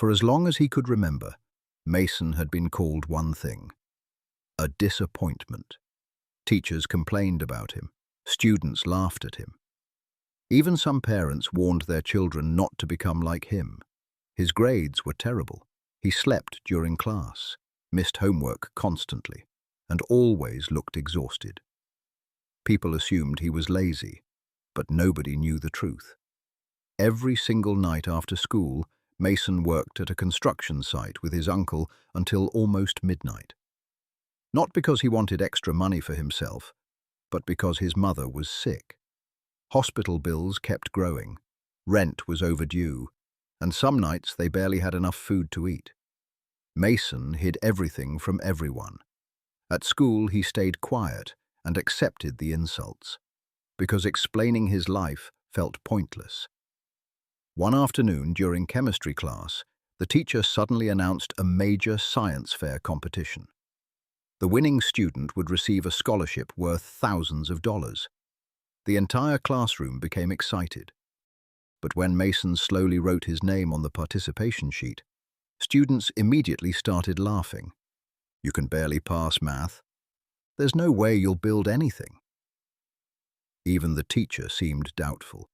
For as long as he could remember, Mason had been called one thing: a disappointment. Teachers complained about him. Students laughed at him. Even some parents warned their children not to become like him. His grades were terrible. He slept during class, missed homework constantly, and always looked exhausted. People assumed he was lazy, but nobody knew the truth. Every single night after school, Mason worked at a construction site with his uncle until almost midnight. Not because he wanted extra money for himself, but because his mother was sick. Hospital bills kept growing, rent was overdue, and some nights they barely had enough food to eat. Mason hid everything from everyone. At school he stayed quiet and accepted the insults, because explaining his life felt pointless. One afternoon during chemistry class, the teacher suddenly announced a major science fair competition. The winning student would receive a scholarship worth thousands of dollars. The entire classroom became excited. But when Mason slowly wrote his name on the participation sheet, students immediately started laughing. "You can barely pass math. There's no way you'll build anything." Even the teacher seemed doubtful.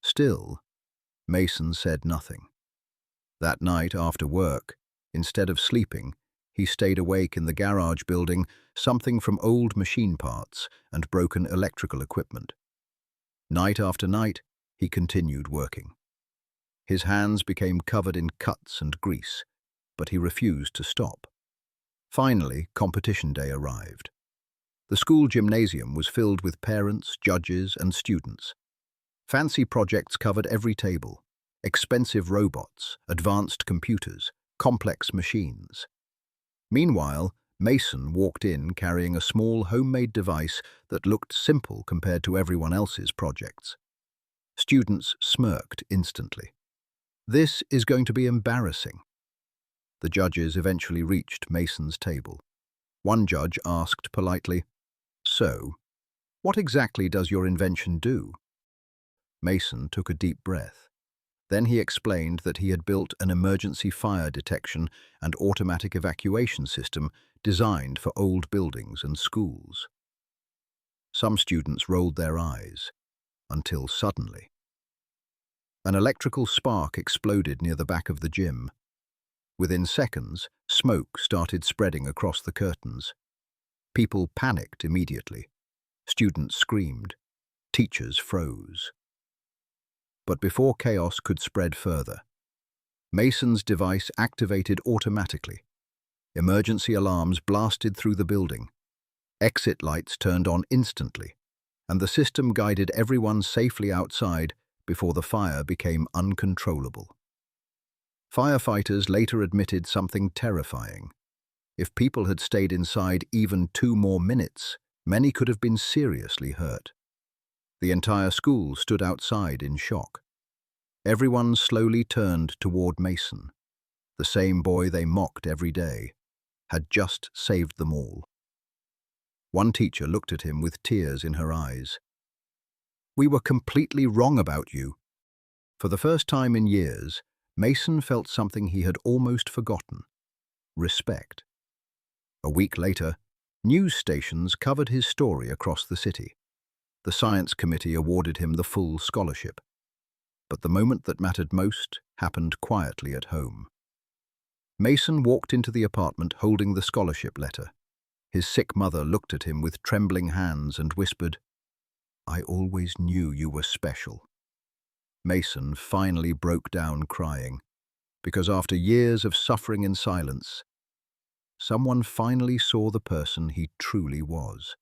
Still, Mason said nothing. That night after work, instead of sleeping, he stayed awake in the garage building, something from old machine parts and broken electrical equipment. Night after night, he continued working. His hands became covered in cuts and grease, but he refused to stop. Finally, competition day arrived. The school gymnasium was filled with parents, judges, and students. Fancy projects covered every table: expensive robots, advanced computers, complex machines. Meanwhile, Mason walked in carrying a small homemade device that looked simple compared to everyone else's projects. Students smirked instantly. "This is going to be embarrassing." The judges eventually reached Mason's table. One judge asked politely, "So, what exactly does your invention do?" Mason took a deep breath. Then he explained that he had built an emergency fire detection and automatic evacuation system designed for old buildings and schools. Some students rolled their eyes, until suddenly an electrical spark exploded near the back of the gym. Within seconds, smoke started spreading across the curtains. People panicked immediately. Students screamed. Teachers froze. But before chaos could spread further, Mason's device activated automatically. Emergency alarms blasted through the building. Exit lights turned on instantly, and the system guided everyone safely outside before the fire became uncontrollable. Firefighters later admitted something terrifying. If people had stayed inside even 2 more minutes, many could have been seriously hurt. The entire school stood outside in shock. Everyone slowly turned toward Mason. The same boy they mocked every day had just saved them all. One teacher looked at him with tears in her eyes. "We were completely wrong about you." For the first time in years, Mason felt something he had almost forgotten: respect. A week later, news stations covered his story across the city. The science committee awarded him the full scholarship. But the moment that mattered most happened quietly at home. Mason walked into the apartment holding the scholarship letter. His sick mother looked at him with trembling hands and whispered, "I always knew you were special." Mason finally broke down crying, because after years of suffering in silence, someone finally saw the person he truly was.